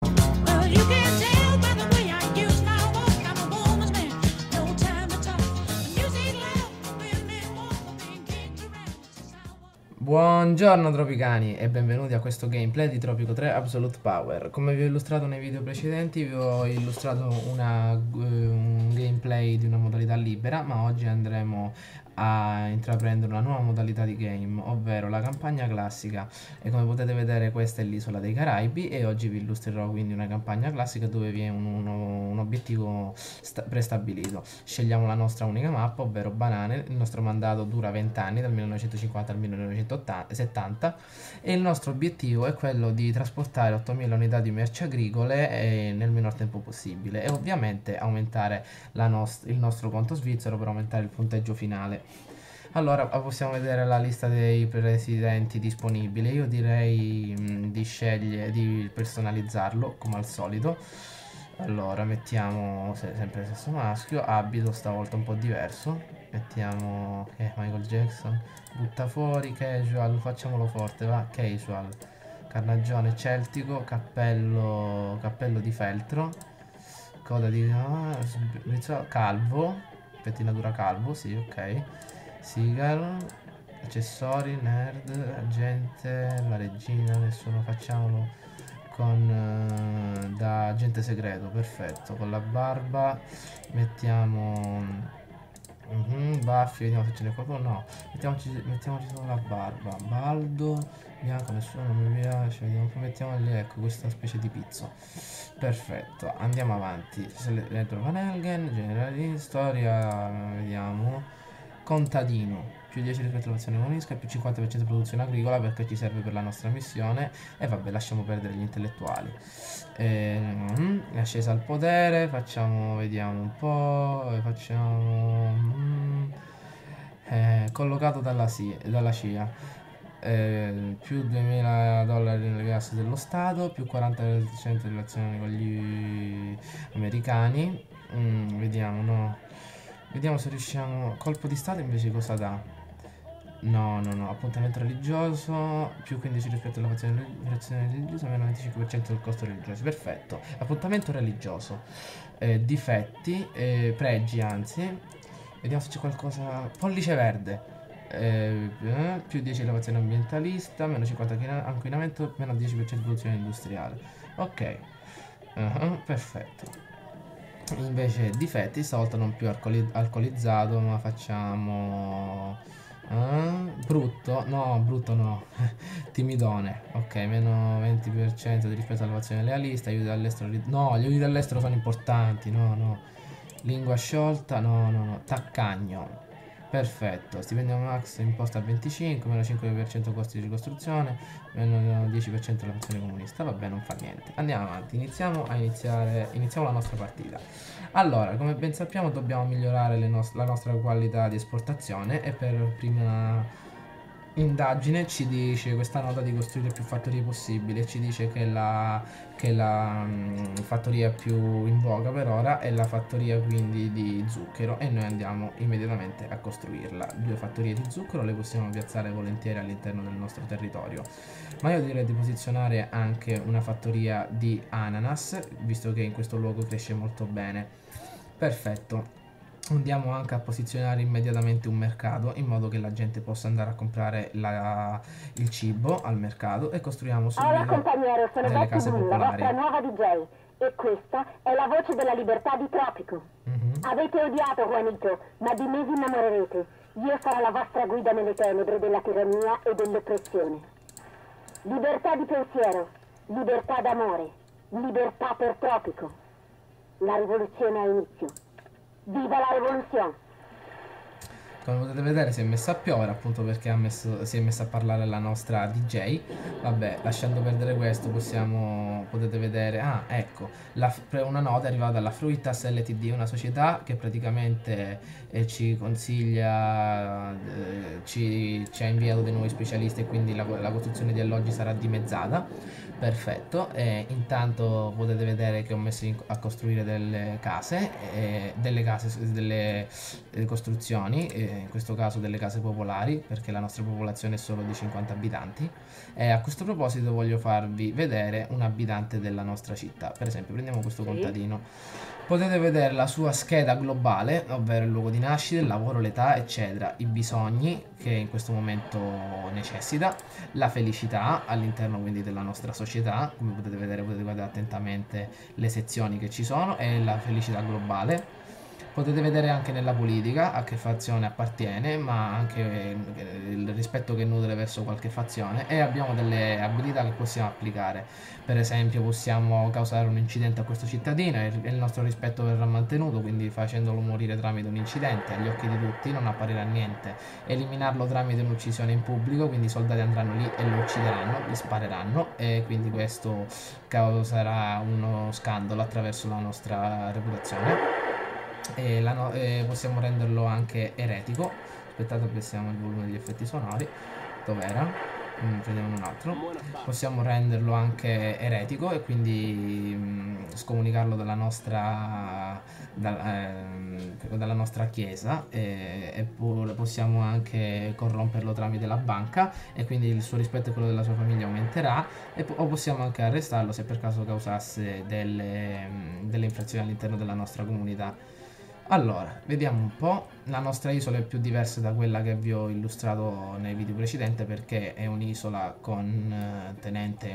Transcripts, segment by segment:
Well, you can tell by the way I use my walk. I'm a woman's man, no time to talk. The music loud, women walk, being kicked around. This is how I Buongiorno tropicani e benvenuti a questo gameplay di Tropico 3 Absolute Power. Come vi ho illustrato nei video precedenti, vi ho illustrato un gameplay di una modalità libera, ma oggi andremo a intraprendere una nuova modalità di game, ovvero la campagna classica. E come potete vedere, questa è l'isola dei Caraibi e oggi vi illustrerò quindi una campagna classica dove vi è un obiettivo prestabilito. Scegliamo la nostra unica mappa, ovvero Banane. Il nostro mandato dura 20 anni, dal 1950 al 1970, e il nostro obiettivo è quello di trasportare 8000 unità di merci agricole nel minor tempo possibile, e ovviamente aumentare il nostro conto svizzero per aumentare il punteggio finale. Allora, possiamo vedere la lista dei presidenti disponibili. Io direi di personalizzarlo come al solito. Allora, mettiamo sempre lo stesso maschio, abito stavolta un po' diverso. Mettiamo Michael Jackson, butta fuori, casual, facciamolo forte, va, casual, carnagione celtico, cappello di feltro, coda di calvo, pettinatura calvo, sì, ok. Seagull, accessori, nerd, agente, la regina, nessuno, facciamolo con da agente segreto, perfetto, con la barba. Mettiamo baffi, vediamo se ce n'è qualcuno, no, mettiamoci solo la barba. Baldo, bianco, nessuno, non mi piace, vediamo, mettiamo lì, ecco, questa specie di pizzo. Perfetto, andiamo avanti. Retro Van Helgen, generali, storia, vediamo, contadino, più 10 rispetto all'azione comunistica, più 50% di produzione agricola perché ci serve per la nostra missione. E vabbè, lasciamo perdere gli intellettuali. Ascesa al potere, facciamo, vediamo un po', facciamo collocato dalla CIA, più 2000 dollari nelle casse dello Stato, più 40% di relazioni con gli americani. Vediamo, no, vediamo se riusciamo. Colpo di Stato invece cosa dà? No, appuntamento religioso, più 15 rispetto alla fazione religiosa, meno 25% del costo religioso. Perfetto, appuntamento religioso. Difetti, pregi anzi, vediamo se c'è qualcosa. Pollice verde, più 10 elevazione ambientalista, meno 50 inquinamento, meno 10% di produzione industriale. Ok, perfetto. Invece difetti, stavolta non più alcolizzato, ma facciamo brutto no, timidone, ok, meno 20% di rispetto all'elevazione lealista, aiuti all'estero, no, gli aiuti all'estero sono importanti, no, lingua sciolta, no, taccagno, perfetto, stipendio max imposta a 25, meno 5% costi di ricostruzione, meno 10% della fazione comunista. Vabbè, non fa niente, andiamo avanti, iniziamo la nostra partita. Allora, come ben sappiamo, dobbiamo migliorare la nostra qualità di esportazione, e per prima indagine ci dice questa nota di costruire più fattorie possibili. Ci dice che la fattoria più in voga per ora è la fattoria quindi di zucchero, e noi andiamo immediatamente a costruirla. 2 fattorie di zucchero le possiamo piazzare volentieri all'interno del nostro territorio, ma io direi di posizionare anche una fattoria di ananas, visto che in questo luogo cresce molto bene. Perfetto. Andiamo anche a posizionare immediatamente un mercato, in modo che la gente possa andare a comprare il cibo al mercato, e costruiamo Hola subito compañeros, sono delle Betty case Boone, la vostra popolari. nuova DJ, e questa è la voce della libertà di Tropico. Avete odiato Juanito, ma di me vi innamorerete. Io sarò la vostra guida nelle tenebre della tirannia e dell'oppressione. Libertà di pensiero, libertà d'amore, libertà per Tropico. La rivoluzione ha inizio. Viva la rivoluzione! Come potete vedere si è messa a piovere, appunto perché si è messa a parlare la nostra DJ. Vabbè, lasciando perdere questo, potete vedere, ecco, una nota è arrivata dalla Fruitas Ltd, una società che praticamente ci consiglia, ci ha inviato dei nuovi specialisti, e quindi la costruzione di alloggi sarà dimezzata. Perfetto, e intanto potete vedere che ho messo a costruire delle costruzioni, in questo caso delle case popolari, perché la nostra popolazione è solo di 50 abitanti. E a questo proposito voglio farvi vedere un abitante della nostra città. Per esempio, prendiamo questo Sì. contadino. Potete vedere la sua scheda globale, ovvero il luogo di nascita, il lavoro, l'età, eccetera, i bisogni che in questo momento necessita, la felicità all'interno quindi della nostra società, come potete vedere, potete guardare attentamente le sezioni che ci sono, e la felicità globale. Potete vedere anche nella politica a che fazione appartiene, ma anche il rispetto che nutre verso qualche fazione, e abbiamo delle abilità che possiamo applicare. Per esempio possiamo causare un incidente a questo cittadino e il nostro rispetto verrà mantenuto, quindi facendolo morire tramite un incidente agli occhi di tutti, non apparirà niente. Eliminarlo tramite un'uccisione in pubblico, quindi i soldati andranno lì e lo uccideranno, gli spareranno, e quindi questo causerà uno scandalo attraverso la nostra reputazione. Possiamo renderlo anche eretico. Aspettate, abbassiamo il volume degli effetti sonori. Dov'era? Prendiamo un altro. Possiamo renderlo anche eretico e quindi scomunicarlo dalla nostra chiesa, eppure possiamo anche corromperlo tramite la banca, e quindi il suo rispetto e quello della sua famiglia aumenterà, o possiamo anche arrestarlo se per caso causasse delle infrazioni all'interno della nostra comunità. Allora, vediamo un po'. La nostra isola è più diversa da quella che vi ho illustrato nei video precedenti, perché è un'isola con tenente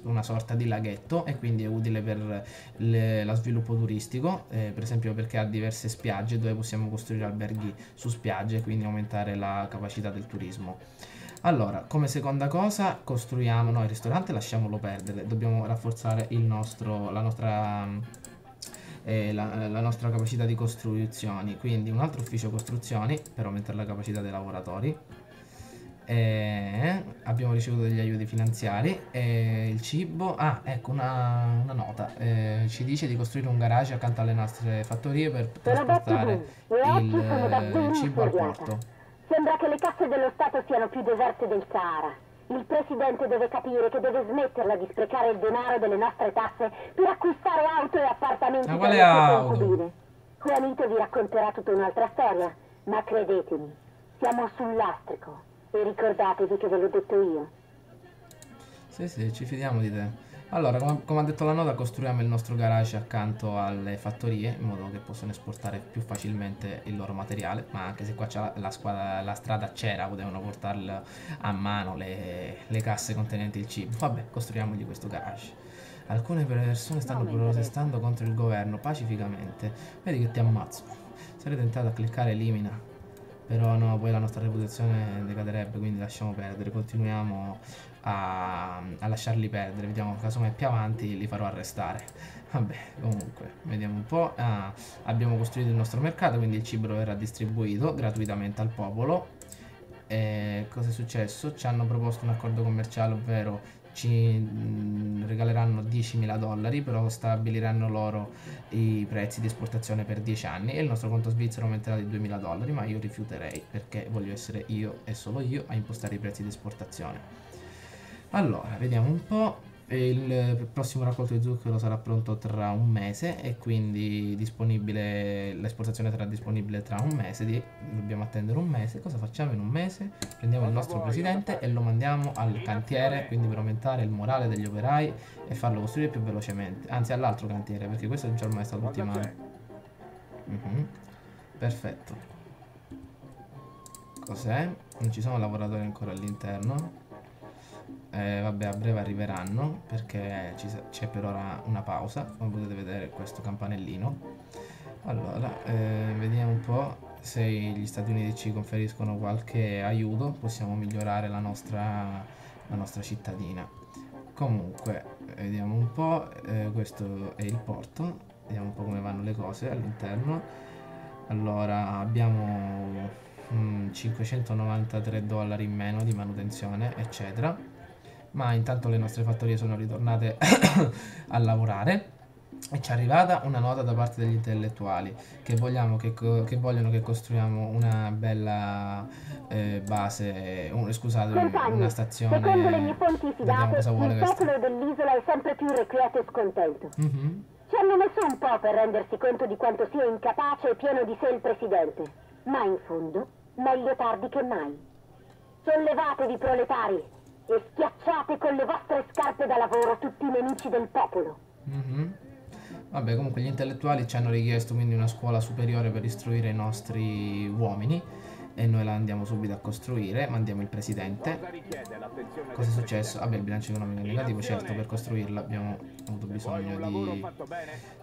una sorta di laghetto, e quindi è utile per lo sviluppo turistico, per esempio perché ha diverse spiagge dove possiamo costruire alberghi su spiagge, quindi aumentare la capacità del turismo. Allora, come seconda cosa, costruiamo, no, il ristorante lasciamolo perdere, dobbiamo rafforzare la nostra capacità di costruzioni, quindi un altro ufficio costruzioni per aumentare la capacità dei lavoratori. Abbiamo ricevuto degli aiuti finanziari, il cibo, ecco una nota, ci dice di costruire un garage accanto alle nostre fattorie per Sono Betty trasportare Boo e oggi sono davvero il cibo al infuriata. porto. Sembra che le casse dello Stato siano più deserte del Sahara. Il presidente deve capire che deve smetterla di sprecare il denaro delle nostre tasse per acquistare auto e appartamenti Ma per quale le sue auto? concubine. Juanito vi racconterà tutta un'altra storia, ma credetemi, siamo sul lastrico. E ricordatevi che ve l'ho detto io. Sì, ci fidiamo di te. Allora, come ha detto la nota, costruiamo il nostro garage accanto alle fattorie, in modo che possano esportare più facilmente il loro materiale, ma anche se qua c'è la strada c'era, potevano portarle a mano le casse contenenti il cibo. Vabbè, costruiamogli questo garage. Alcune persone stanno protestando contro il governo pacificamente. Vedi che ti ammazzo. Sarei tentato a cliccare elimina, però no, poi la nostra reputazione decaderebbe, quindi lasciamo perdere, continuiamo a lasciarli perdere, vediamo, casomai più avanti li farò arrestare. Vabbè, comunque, vediamo un po'. Abbiamo costruito il nostro mercato, quindi il cibo verrà distribuito gratuitamente al popolo. Cosa è successo? Ci hanno proposto un accordo commerciale, ovvero ci regaleranno $10.000, però stabiliranno loro i prezzi di esportazione per 10 anni, e il nostro conto svizzero aumenterà di $2.000, ma io rifiuterei perché voglio essere io e solo io a impostare i prezzi di esportazione. Allora, vediamo un po'. Il prossimo raccolto di zucchero sarà pronto tra un mese, e quindi l'esportazione sarà disponibile tra un mese. Dobbiamo attendere un mese. Cosa facciamo in un mese? Prendiamo il nostro presidente e lo mandiamo al cantiere, quindi per aumentare il morale degli operai e farlo costruire più velocemente. Anzi, all'altro cantiere, perché questo già ormai è stato ultimato. Perfetto. Cos'è? Non ci sono lavoratori ancora all'interno. Vabbè, a breve arriveranno, perché c'è per ora una pausa, come potete vedere questo campanellino. Allora, vediamo un po' se gli Stati Uniti ci conferiscono qualche aiuto, possiamo migliorare la nostra cittadina. Comunque, vediamo un po', questo è il porto, vediamo un po' come vanno le cose all'interno. Allora, abbiamo $593 in meno di manutenzione, eccetera. Ma intanto le nostre fattorie sono ritornate a lavorare, E ci è arrivata una nota da parte degli intellettuali che vogliono che costruiamo una bella base, scusate, Compagni, una secondo le mie stazione. fonti Vediamo fidate, cosa vuole il questa. popolo dell'isola è sempre più irrequieto e scontento. Mhm. Ci hanno messo un po' per rendersi conto di quanto sia incapace e pieno di sé il presidente. Ma in fondo, meglio tardi che mai. Sollevatevi, proletari, e schiacciate con le vostre scarpe da lavoro tutti i nemici del popolo. Mhm. Vabbè, comunque gli intellettuali ci hanno richiesto quindi una scuola superiore per istruire i nostri uomini e noi la andiamo subito a costruire, mandiamo il presidente. Cosa è successo? Vabbè, il bilancio economico è negativo, certo, per costruirla abbiamo avuto bisogno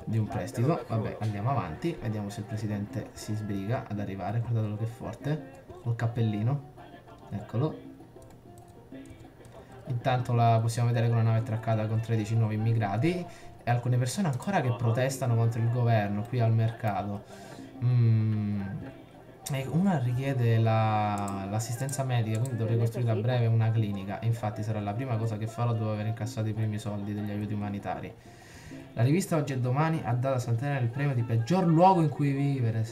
di un prestito. Vabbè, andiamo avanti, vediamo se il presidente si sbriga ad arrivare, guardatelo che forte, col cappellino, eccolo. Intanto la possiamo vedere che una nave è attraccata con 13 nuovi immigrati e alcune persone ancora che protestano contro il governo qui al mercato. E una richiede l'assistenza medica, quindi dovrei costruire a breve una clinica. E infatti sarà la prima cosa che farò dopo aver incassato i primi soldi degli aiuti umanitari. La rivista Oggi e Domani ha dato a Sant'Elena il premio di peggior luogo in cui vivere.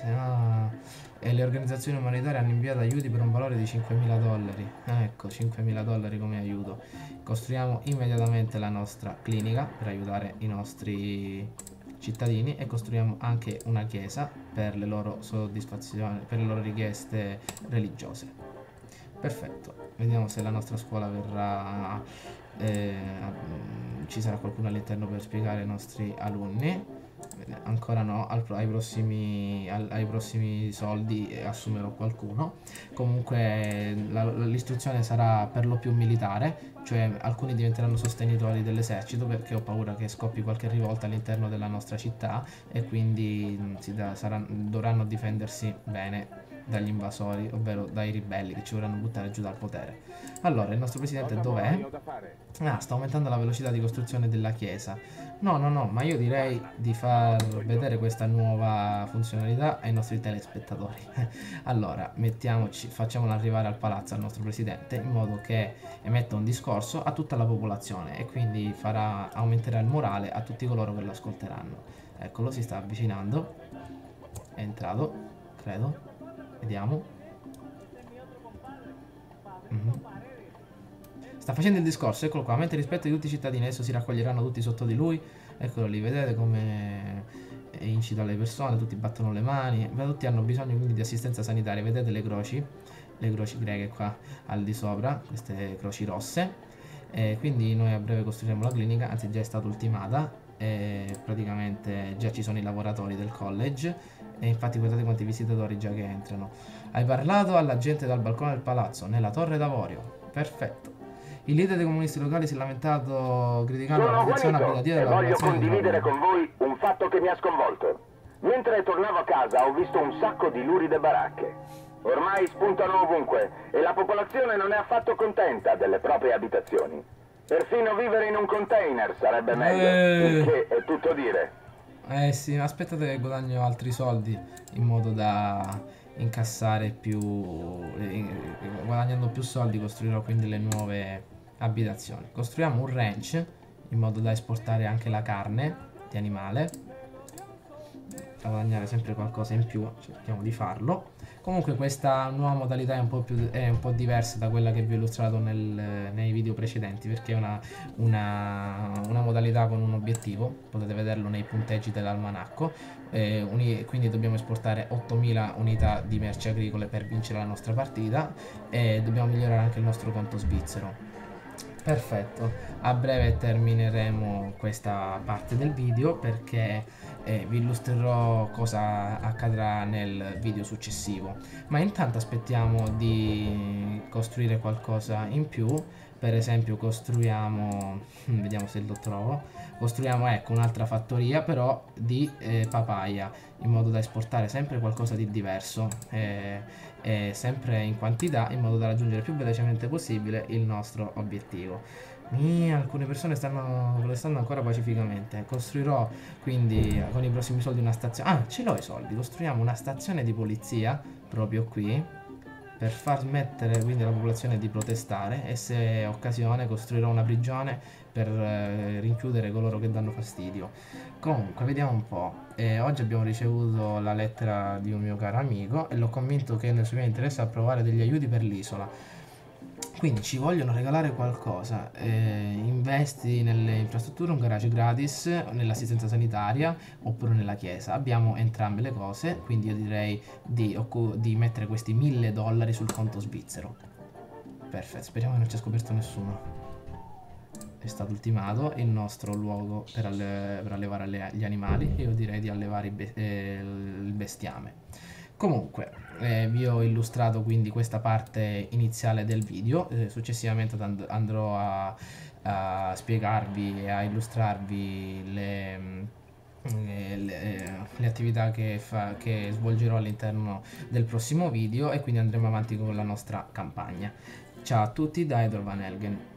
E le organizzazioni umanitarie hanno inviato aiuti per un valore di $5.000. Ecco, $5.000 come aiuto. Costruiamo immediatamente la nostra clinica per aiutare i nostri cittadini e costruiamo anche una chiesa per le loro soddisfazioni, per le loro richieste religiose. Perfetto, vediamo se la nostra scuola verrà, ci sarà qualcuno all'interno per spiegare ai nostri alunni. Ancora no, ai prossimi soldi assumerò qualcuno. Comunque l'istruzione sarà per lo più militare, cioè alcuni diventeranno sostenitori dell'esercito perché ho paura che scoppi qualche rivolta all'interno della nostra città e quindi dovranno difendersi bene dagli invasori, ovvero dai ribelli che ci vorranno buttare giù dal potere. Allora, il nostro presidente dov'è? Ah, sta aumentando la velocità di costruzione della chiesa. No, ma io direi di far vedere questa nuova funzionalità ai nostri telespettatori. Allora, facciamolo arrivare al palazzo al nostro presidente in modo che emetta un discorso a tutta la popolazione e quindi aumenterà il morale a tutti coloro che lo ascolteranno. Eccolo, si sta avvicinando. È entrato, credo. Vediamo. Sta facendo il discorso, eccolo qua. Mentre rispetto di tutti i cittadini, adesso si raccoglieranno tutti sotto di lui. Eccolo lì, vedete come incita le persone, tutti battono le mani. Tutti hanno bisogno quindi di assistenza sanitaria. Vedete le croci greghe qua al di sopra, queste croci rosse. Quindi noi a breve costruiremo la clinica, anzi già è stata ultimata. Praticamente già ci sono i lavoratori del college. E infatti guardate quanti visitatori già che entrano. Hai parlato alla gente dal balcone del palazzo, nella torre d'avorio. Perfetto. Il leader dei comunisti locali si è lamentato criticando la posizione abitativa della voglio popolazione di condividere Roma. con voi un fatto che mi ha sconvolto. Mentre tornavo a casa ho visto un sacco di luride baracche. Ormai spuntano ovunque e la popolazione non è affatto contenta delle proprie abitazioni. Persino vivere in un container sarebbe meglio, il che è tutto dire. Sì, aspettate che guadagno altri soldi in modo da incassare più, guadagnando più soldi costruirò quindi le nuove abitazioni. Costruiamo un ranch in modo da esportare anche la carne di animale, da guadagnare sempre qualcosa in più, cerchiamo di farlo. Comunque questa nuova modalità è un po' diversa da quella che vi ho illustrato nei video precedenti, perché è una modalità con un obiettivo, potete vederlo nei punteggi dell'almanacco, quindi dobbiamo esportare 8000 unità di merci agricole per vincere la nostra partita e dobbiamo migliorare anche il nostro conto svizzero. Perfetto, a breve termineremo questa parte del video perché vi illustrerò cosa accadrà nel video successivo, ma intanto aspettiamo di costruire qualcosa in più. Per esempio costruiamo, vediamo se lo trovo, costruiamo ecco un'altra fattoria però di papaya, in modo da esportare sempre qualcosa di diverso sempre in quantità, in modo da raggiungere più velocemente possibile il nostro obiettivo. Alcune persone stanno protestando ancora pacificamente. Costruirò quindi con i prossimi soldi una stazione. Ah, ce l'ho i soldi. Costruiamo una stazione di polizia proprio qui. per far smettere quindi la popolazione di protestare, e se occasione costruirò una prigione per rinchiudere coloro che danno fastidio. Comunque, vediamo un po'. Oggi abbiamo ricevuto la lettera di un mio caro amico e l'ho convinto che nel suo interesse a provare degli aiuti per l'isola. Quindi ci vogliono regalare qualcosa, investi nelle infrastrutture, un garage gratis, nell'assistenza sanitaria oppure nella chiesa. Abbiamo entrambe le cose, quindi io direi di mettere questi $1000 sul conto svizzero. Perfetto, speriamo che non ci ha scoperto nessuno. È stato ultimato il nostro luogo per allevare gli animali, e io direi di allevare il bestiame. Comunque, vi ho illustrato quindi questa parte iniziale del video, successivamente andrò a spiegarvi e a illustrarvi le attività che svolgerò all'interno del prossimo video, e quindi andremo avanti con la nostra campagna. Ciao a tutti da Edor Van Helgen.